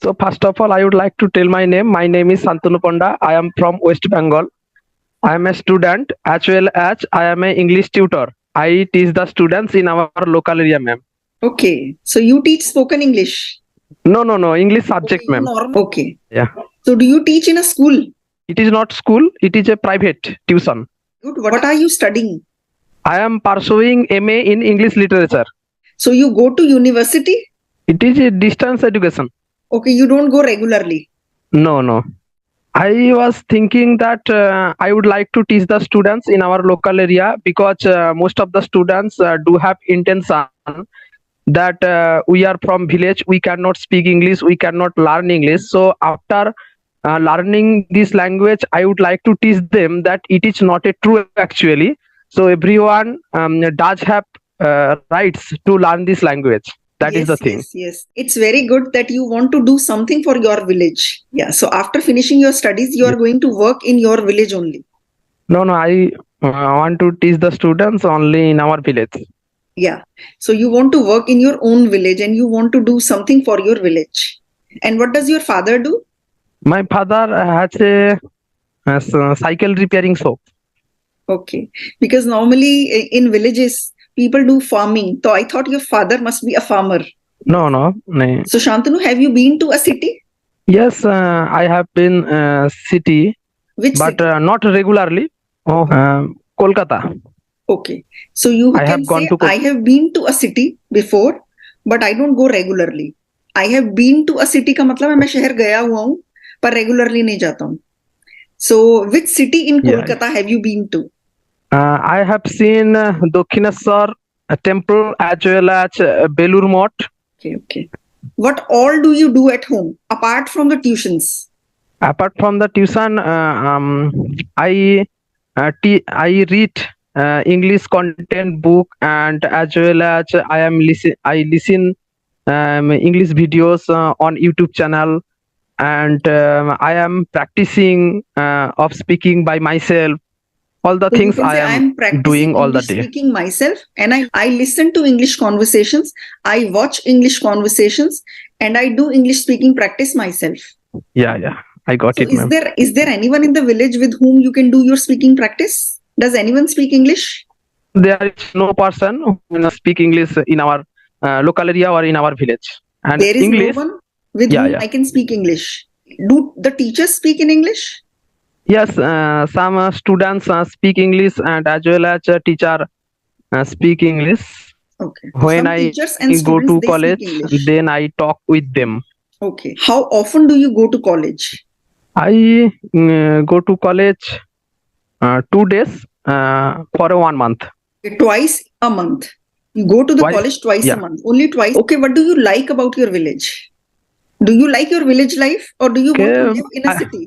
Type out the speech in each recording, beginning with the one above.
So first of all, I would like to tell my name. My name is Santanu Panda. I am from West Bengal. I am a student as well as I am a English tutor. I teach the students in our local area, ma'am. Okay. So you teach spoken English. No, English subject, ma'am. Okay. Yeah. So do you teach in a school? It is not school. It is a private tuition. Good. What are you studying? I am pursuing MA in English literature. So you go to university? It is a distance education. Okay. You don't go regularly. No. I was thinking that I would like to teach the students in our local area because most of the students do have intention that we are from village, we cannot speak English, we cannot learn English. So after learning this language, I would like to teach them that it is not a true actually. So everyone does have rights to learn this language. That is the thing. Yes. It's very good that you want to do something for your village. Yeah. So after finishing your studies, you are going to work in your village only. No, I want to teach the students only in our village. Yeah. So you want to work in your own village and you want to do something for your village. And what does your father do? My father has a cycle repairing shop. Okay. Because normally in villages, people do farming. So I thought your father must be a farmer. No. So Shantanu, have you been to a city? Yes, I have been city, Which but city? not regularly. Kolkata. Okay. So you I can have gone say, to I have been to a city before, but I don't go regularly. I have been to a city का मतलब है मैं शहर गया हुआ हूँ पर regularly नहीं जाता हूँ. So which city in Yeah. Kolkata have you been to? I have seen Dakshineshwar temple as well as Belur Math. Okay. What all do you do at home apart from the tuitions? Apart from the tuition, I read English content book, and as well as I listen English videos on YouTube channel, and I am practicing of speaking by myself. All the So things you can I say I am am practicing doing all the English day. speaking myself, and I listen to English conversations, I watch English conversations, and I do English speaking practice myself. Yeah, I got So it, ma'am. is there anyone in the village with whom you can do your speaking practice? Does anyone speak English? There is no person who can speak English in our local area or in our village. And There is English, no one with whom I can speak English. Do the teachers speak in English? yes, some students speak English, and as well as teacher speak English. Okay. When Some I teachers and go students, to they college, speak English. then I talk with them. Okay. How often do you go to college? I go to college 2 days for 1 month. Twice a month. You go to the Twice? college twice Yeah. a month. Only twice. Okay. What do you like about your village? Do you like your village life, or do you want to Okay, live in a city?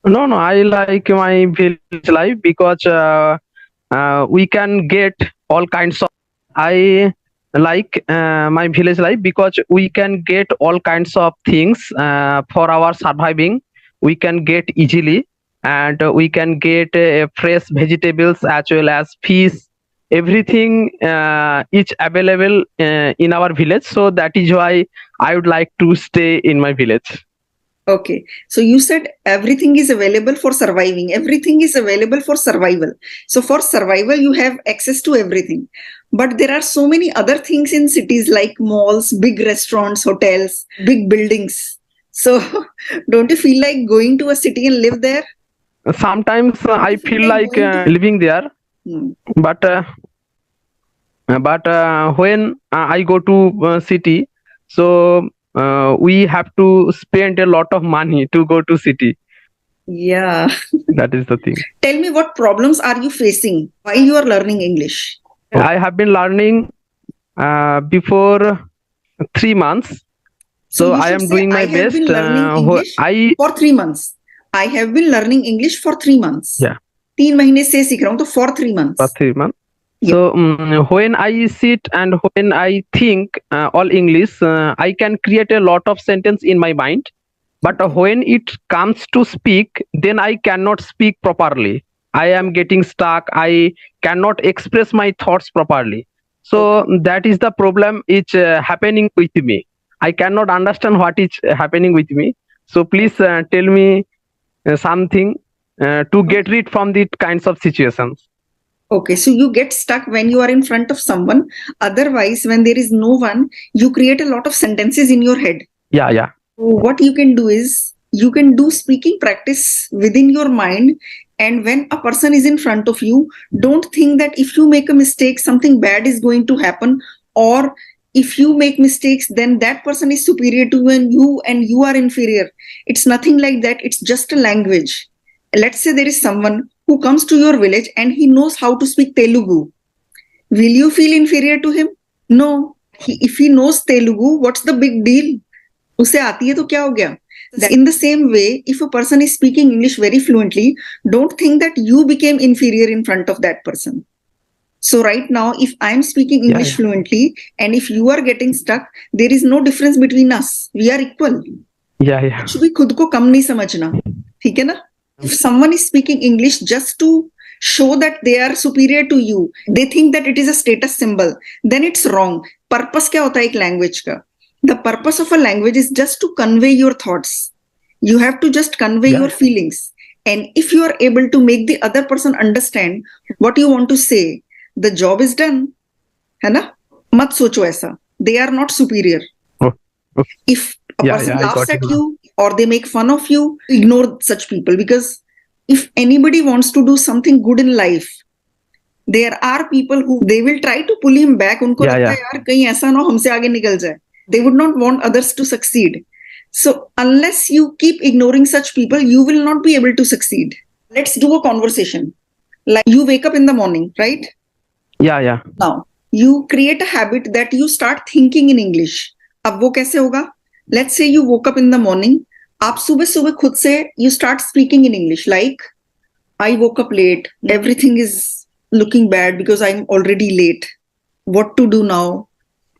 No, I like my village life because we can get all kinds of. I like my village life because we can get all kinds of things for our surviving. We can get easily, and we can get fresh vegetables as well as fish. Everything is available in our village, so that is why I would like to stay in my village. Okay. So you said everything is available for surviving. Everything is available for survival. So for survival, you have access to everything. But there are so many other things in cities like malls, big restaurants, hotels, big buildings. So don't you feel like going to a city and live there? Sometimes I feel like going to- living there, but when I go to city, so we have to spend a lot of money to go to city. Yeah. That is the thing. Tell me, what problems are you facing while you are learning English? I have been learning before 3 months. So you I should am say, doing my I have best. been learning English for 3 months. I have been learning English for 3 months. Yeah. 3 महीने से सीख रहा हूँ, तो for 3 months. For 3 months. Yeah. So when I sit and when I think all English, I can create a lot of sentence in my mind. But when it comes to speak, then I cannot speak properly. I am getting stuck. I cannot express my thoughts properly. So that is the problem. It's happening with me. I cannot understand what is happening with me. So please tell me something to get rid from these kinds of situations. Okay, so you get stuck when you are in front of someone. Otherwise, when there is no one, you create a lot of sentences in your head. Yeah. So what you can do is you can do speaking practice within your mind. And when a person is in front of you, don't think that if you make a mistake, something bad is going to happen, or if you make mistakes, then that person is superior to you and you are inferior. It's nothing like that. It's just a language. Let's say there is someone who comes to your village and he knows how to speak Telugu. Will you feel inferior to him? No. If he knows Telugu, what's the big deal? उसे आती है तो क्या हो गया? In the same way, if a person is speaking English very fluently, don't think that you became inferior in front of that person. So right now, if I'm speaking English fluently and if you are getting stuck, there is no difference between us. We are equal. Yeah. कुछ भी खुद को कम नहीं समझना, ठीक है ना? If someone is speaking English just to show that they are superior to you, they think that it is a status symbol, then it's wrong. Purpose क्या होता है एक language का? The purpose of a language is just to convey your thoughts. You have to just convey your feelings. And if you are able to make the other person understand what you want to say, the job is done. है ना? मत सोचो ऐसा. They are not superior. Okay. If a person laughs at you or they make fun of you, ignore such people, because if anybody wants to do something good in life, there are people who they will try to pull him back. उनको लगता है यार कहीं ऐसा ना हो हमसे आगे निकल जाए. They would not want others to succeed. So unless you keep ignoring such people, you will not be able to succeed. Let's do a conversation. Like you wake up in the morning, right? Yeah. Now, you create a habit that you start thinking in English. अब वो कैसे होगा? Let's say you woke up in the morning. आप सुबह सुबह खुद से you start speaking in English. Like, I woke up late. Everything is looking bad because I'm already late. What to do now?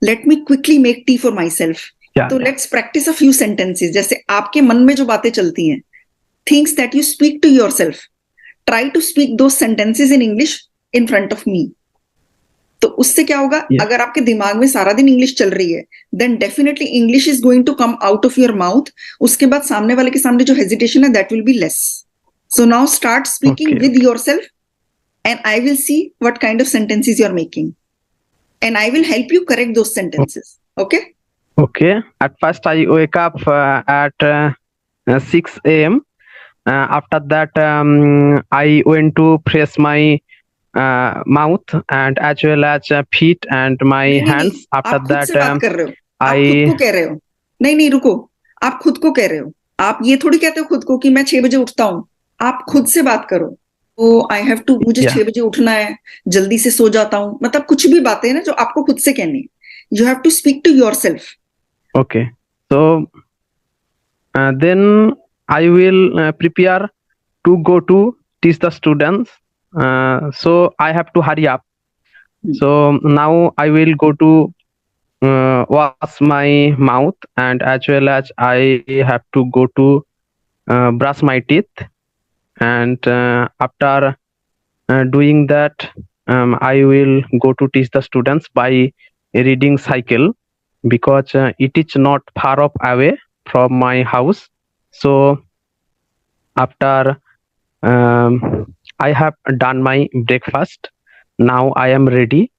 Let me quickly make tea for myself. So let's practice a few sentences. जैसे आपके मन में जो बातें चलती हैं, things that you speak to yourself. Try to speak those sentences in English in front of me. तो उससे क्या होगा? अगर आपके दिमाग में सारा दिन इंग्लिश चल रही है, then definitely English is going to come out of your mouth. उसके बाद सामने वाले के सामने जो hesitation है, that will be less. So now start speaking with yourself, and I will see what kind of sentences you are making. And I will help you correct those sentences. Okay? Okay. At first, I wake up at 6 a.m. After that, I went to press my mouth and as well as feet and my hands. After that, आप खुद को कह रहे हो. नहीं रुको. आप खुद को कह रहे हो. आप ये थोड़ी कहते हो खुद को कि मैं 6 बजे उठता हूँ. आप खुद से बात करो. तो आई हैव टू, मुझे 6 बजे उठना है, जल्दी से सो जाता हूँ. मतलब कुछ भी बातें हैं ना जो आपको खुद से कहनी है. You have to speak to yourself. Okay. So then I will prepare to go to teach the students. So I have to hurry up. So now I will go to wash my mouth, and as well as I have to go to brush my teeth. And after doing that, I will go to teach the students by reading cycle, because it is not far off away from my house. So after I have done my breakfast, now I am ready,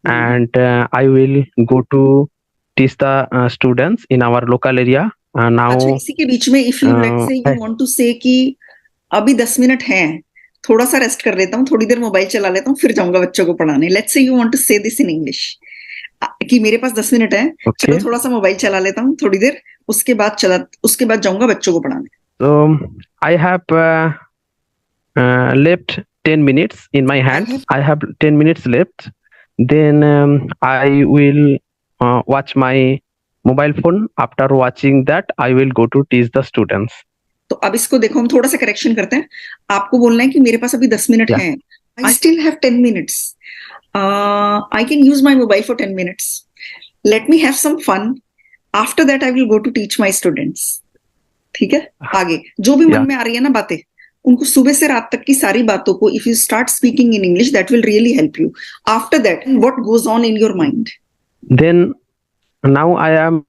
and I will go to teach the students in our local area. Now अच्छा, इसी के बीच में if you let's say you want to say कि अभी 10 minute हैं, थोड़ा सा rest कर लेता हूँ, थोड़ी देर मोबाइल चला लेता हूँ, फिर जाऊंगा बच्चों को पढ़ाने. Let's say you want to say this in English. कि मेरे पास 10 मिनट है, चलो थोड़ा सा मोबाइल चला लेता हूँ थोड़ी देर, उसके बाद जाऊंगा बच्चों को पढ़ाने. So I have left 10 minutes in my hands. I have 10 minutes left. Then I will watch my mobile phone. After watching that, I will go to teach the students. तो अब इसको देखो, हम थोड़ा सा करेक्शन करते हैं. आपको बोलना है कि मेरे पास अभी 10 मिनट हैं. I still have 10 minutes. I can use my mobile for 10 minutes. Let me have some fun. After that, I will go to teach my students. ठीक है? आगे जो भी मन में आ रही है ना बातें, उनको सुबह से रात तक की सारी बातों को if you start speaking in English, that will really help you. After that, what goes on in your mind? Then now I am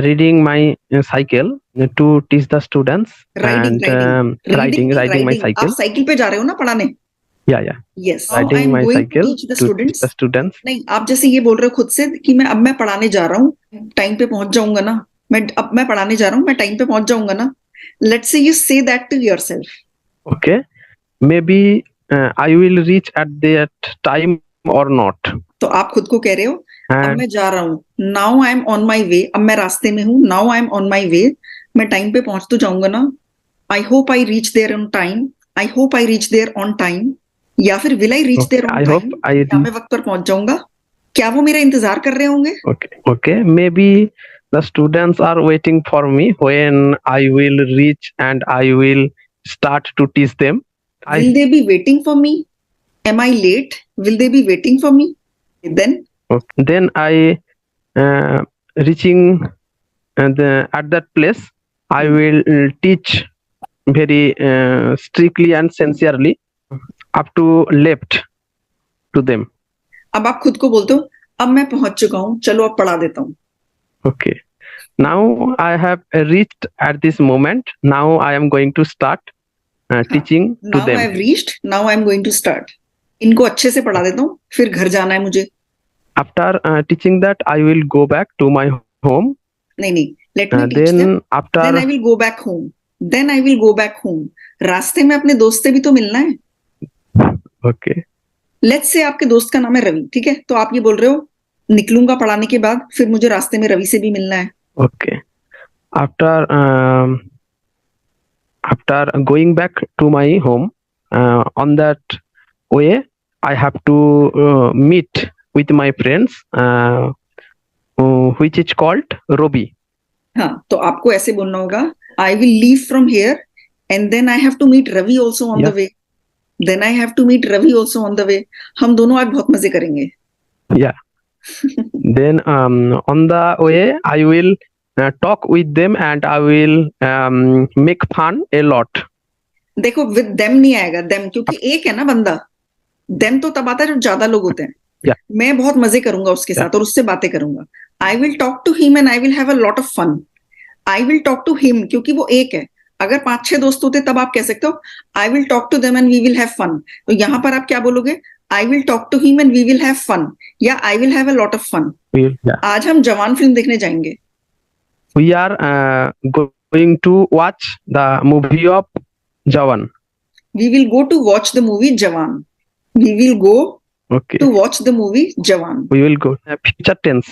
reading my cycle to teach the students riding and riding riding my riding आप cycle. Cycle पे जा रहे हो ना पढ़ाने? Yeah. Yes, now I Riding am my going to cycle teach the to teach students. the students. नहीं, आप जैसे ये बोल रहे हो खुद से कि अब मैं पढ़ाने जा रहा हूँ, टाइम पे पहुंच जाऊंगा ना, अब मैं पढ़ाने जा रहा हूँ, मैं टाइम पे पहुंच जाऊंगा ना। Let's say you say that to yourself. Okay. Maybe I will reach at that time or not. तो आप खुद को कह रहे हो अब And मैं जा रहा हूँ, now I am on my way, अब मैं रास्ते में हूँ, now I am on my way, मैं टाइम पे पहुंच तो जाऊंगा ना। I hope I reach there on time, I hope I reach there on time, या फिर will I reach there on I hope time, I या मैं वक्त पर पहुंच जाऊंगा। क्या वो मेरा इंतजार कर रहे होंगे? Okay. Maybe the students are waiting for me when I will reach and I will start to teach them. Will they be waiting for me? Am I late? Will they be waiting for me? Then I reaching at that place, I will teach very strictly and sincerely up to left to them. अब आप खुद को बोलते हो अब मैं पहुंच चुका हूँ, चलो अब पढ़ा देता हूँ। Okay. Now I have reached at this moment. Now I am going to start teaching to Now I them. have reached. Now I am going to start. इनको अच्छे से पढ़ा देता हूँ, फिर घर जाना है मुझे। After teaching that, I will go back to my home. नहीं, let me teach Then them. after Then I will go back home. Then I will go back home. रास्ते में अपने दोस्त से भी तो मिलना है। Okay. लेट्स से आपके दोस्त का नाम है रवि, ठीक है? तो आप ये बोल रहे हो निकलूंगा पढ़ाने के बाद, फिर मुझे रास्ते में रवि से भी मिलना है। Okay. After going back to my home, on that way, I have to meet with my friends, which is called Robi. हाँ, तो आपको ऐसे बोलना होगा I will leave from here and then I have to meet Ravi also on the way, then I have to meet Ravi also on the way. हम दोनों आज बहुत मजे करेंगे। Yeah. Then on the way, I will talk with them and I will make fun a lot. देखो with them नहीं आएगा, them क्योंकि एक है ना बंदा, देम तो तब आता है जब ज्यादा लोग होते हैं। मैं बहुत मजे करूंगा उसके साथ और उससे बातें करूंगा। I will talk to him and I will have a lot of fun. I will talk to him क्योंकि वो एक है, अगर 5-6 दोस्त होते तब आप कह सकते हो I will talk to them and we will have fun. तो यहाँ पर आप क्या बोलोगे? I will talk to him and we will have fun, या I will have a lot of fun. आज हम जवान फिल्म देखने जाएंगे। We are going to watch the movie of Jawan. We will go to watch the movie Jawan. We will go to watch the movie Jawan. We will go. Future tense.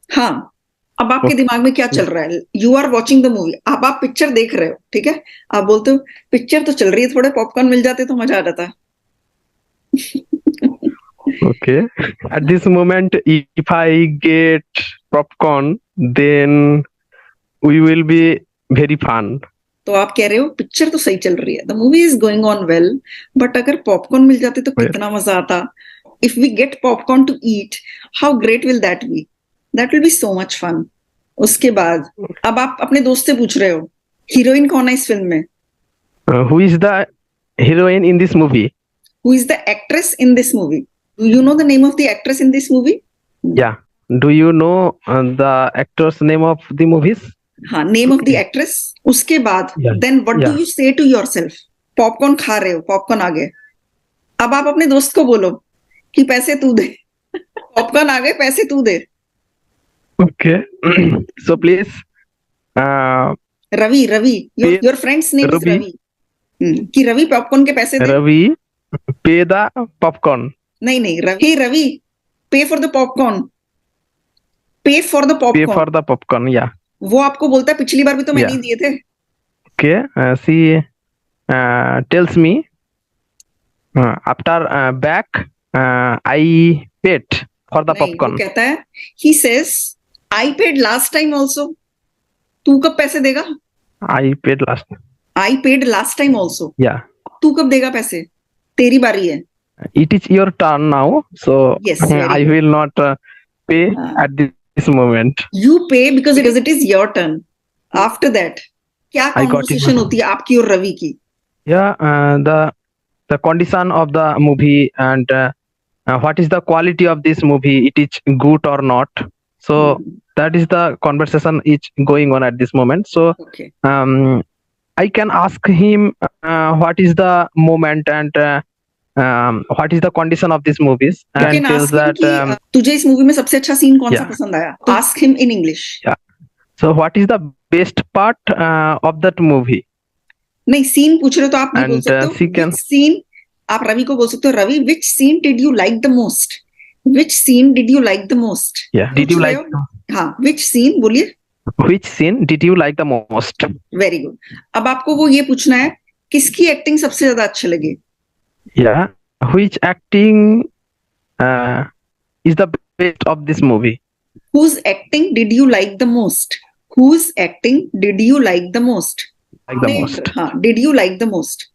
हाँ, अब आपके दिमाग में क्या चल रहा है? You are watching the movie, अब आप पिक्चर देख रहे हो, ठीक है? आप बोलते हो पिक्चर तो चल रही है, थोड़े पॉपकॉर्न मिल जाते तो मजा आ जाता। Okay. At this moment, if I get popcorn, then we will be very fun. तो आप कह रहे हो पिक्चर तो सही चल रही है, the movie is going on well, but अगर पॉपकॉर्न मिल जाते तो कितना मजा आता। If we get popcorn to eat, how great will that be? That will be so much fun. उसके बाद अब आप अपने दोस्त से पूछ रहे हो हीरोइन कौन है इस फिल्म में? Who is the heroine in this movie? Who is the actress in this movie? Do you know the name of the actress in this movie? Yeah. Do you know the actor's name of the movies? हाँ, name of the actress. उसके बाद then what do you से to yourself? Popcorn खा रहे हो, popcorn आ गए, अब आप अपने दोस्त को बोलो कि पैसे तू दे। पॉपकॉर्न आ गए, पैसे तू दे। Okay. So please, Ravi, your friend's name is Ravi, कि रवि पॉपकॉर्न के पैसे दे। रवि पे द पॉपकॉर्न। नहीं, रवि पे फॉर द पॉपकॉर्न, पे फॉर द पॉपकॉर्न, या वो आपको बोलता है पिछली बार भी तो मैंने ही दिए थे। Okay. She tells me after back I paid for the popcorn. वो कहता है he says I paid last time also. तू कब पैसे देगा? I paid last time also. Yeah. तू कब देगा पैसे? तेरी बारी है। It is your turn now, so yes, I will not pay at this moment. You pay because it is your turn. After that, क्या conversation होती है आपकी और रवि की? Yeah, the condition of the movie and what is the quality of this movie? It is good or not? So that is the conversation is going on at this moment. So Okay. I can ask him what is the moment and what is the condition of these movies, You and can tells ask him that कि तुझे इस movie में सबसे अच्छा scene कौन सा Yeah. पसंद आया? Ask him in English. so what is the best part of that movie, नहीं, सीन पूछ रहे हो तो आप नहीं बोल and सकते हो. she can Which scene? आप रवि को बोल सकते हो, Ravi which scene did you like the most? Which scene did you like the most? did you पूछ रहे like हो? हाँ, which scene बोलिए. which scene did you like the most? Very good. अब आपको वो ये पूछना है किसकी एक्टिंग सबसे ज्यादा अच्छी लगी. Yeah, which acting uh, is the best of this movie? Whose acting did you like the most? Whose acting did you like the most? Like the most. हाँ, did you like the most.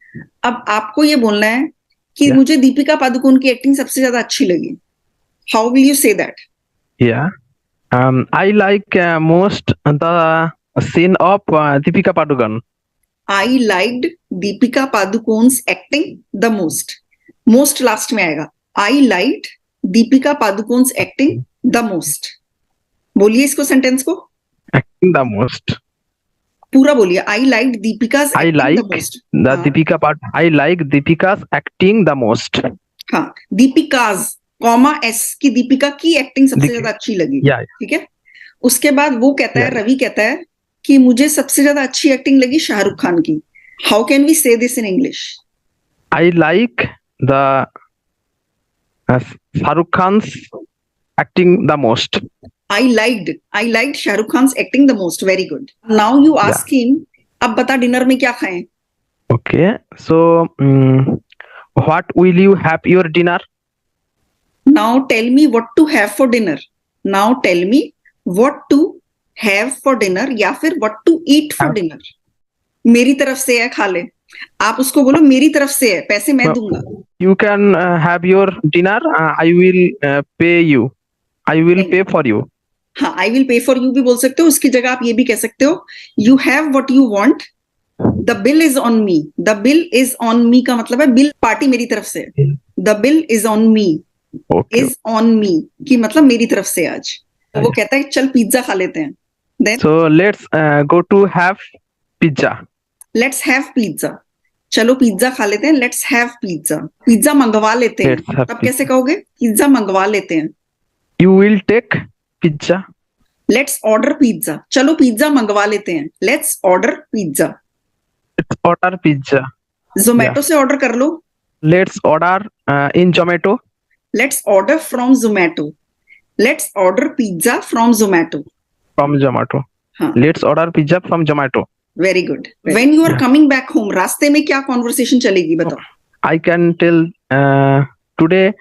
अब आपको ये बोलना है कि Yeah. मुझे दीपिका पादुकोण की acting सबसे ज्यादा अच्छी लगी. How will you say that? Yeah. I like most the scene of Deepika Padukone. I liked Deepika Padukone's acting the most. Most last में आएगा. I liked Deepika Padukone's acting the most. बोलिए इसको sentence को. Acting the most. पूरा बोलिए. I liked Deepika's I acting like the most. the हाँ. Deepika part. I like Deepika's acting the most. हाँ, Deepika's comma S की दीपिका की एक्टिंग सबसे ज्यादा अच्छी लगी. Yeah. ठीक है. उसके बाद वो कहता है, Yeah. रवि कहता है कि मुझे सबसे ज्यादा अच्छी एक्टिंग लगी शाहरुख खान की. हाउ कैन वी से this in English? I like the Shahrukh Khan's acting the most. I liked Shahrukh Khan acting the most. Very good. Now you ask him, अब बता डिनर में क्या खाएं. Okay. So what will you have your dinner? Now tell me what to have for dinner. Now tell me what to have for dinner या फिर what to eat for dinner. मेरी तरफ से है, खा ले. आप उसको बोलो मेरी तरफ से है, पैसे मैं दूंगा. You can have your dinner. I will pay you. I will pay for you. हाँ, I will pay for you भी बोल सकते हो. उसकी जगह आप ये भी कह सकते हो, you have what you want. The bill is on me. The bill is on me का मतलब है बिल पार्टी मेरी तरफ से. The bill is on me. Okay. Is on me कि मतलब मेरी तरफ से आज. वो कहता है चल पिज्जा खा लेते हैं. Then So let's go to have pizza. let's have pizza. चलो पिज्जा खा लेते हैं. Let's have pizza. पिज्जा मंगवा लेते हैं. Let's have तब कैसे कहोगे? पिज्जा मंगवा लेते हैं. You will take pizza. Let's order pizza. चलो पिज्जा मंगवा लेते हैं. Let's order pizza. Let's order pizza. Zomato से ऑर्डर कर लो. Let's order in Zomato. Let's order from Zomato. Let's order pizza from Zomato. From Zomato. हाँ. Let's order pizza from Zomato. Very good. When you are Yeah. coming back home, रास्ते में क्या conversation चलेगी बताओ. I can tell today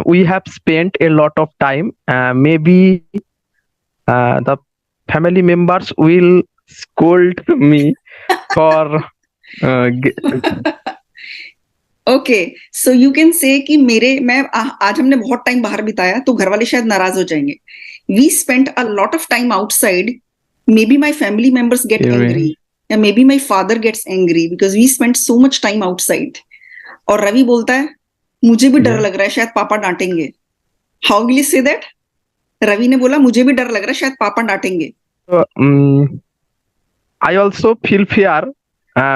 we have spent a lot of time. Maybe the family members will scold me for okay, so you can say कि आज हमने बहुत time बाहर बिताया तो घर वाले शायद नाराज हो जाएंगे. We spent a lot of time outside. Maybe my family members get angry या maybe my father gets angry because we spent so much time outside. और रवि बोलता है मुझे भी डर लग रहा है शायद पापा डांटेंगे. How will you say that? Ravi ने बोला मुझे भी डर लग रहा है शायद पापा डांटेंगे. I also feel fear.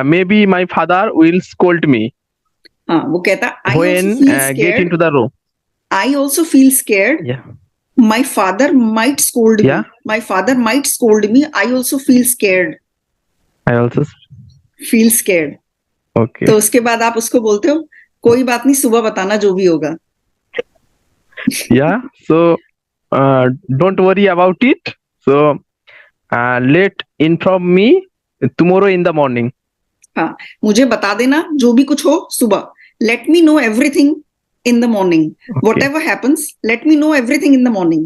Maybe my father will scold me. हाँ, वो कहता I when also feel get scared. into the room. I also feel scared. Yeah. My father might scold Yeah. me. My father might scold me. I also feel scared. I also Feel scared. okay. तो उसके बाद आप उसको बोलते हो कोई बात नहीं सुबह बताना जो भी होगा. Yeah. So don't worry about it. So let inform me tomorrow in the morning. हाँ, मुझे बता देना जो भी कुछ हो सुबह. Let me know everything in the morning. Okay. Whatever happens, let me know everything in the morning.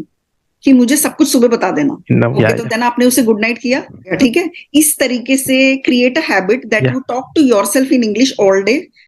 कि मुझे सब कुछ सुबह बता देना. Yeah, तो देन आपने उसे गुड नाइट किया. ठीक है. इस तरीके से create a habit that Yeah. You talk to yourself in English all day.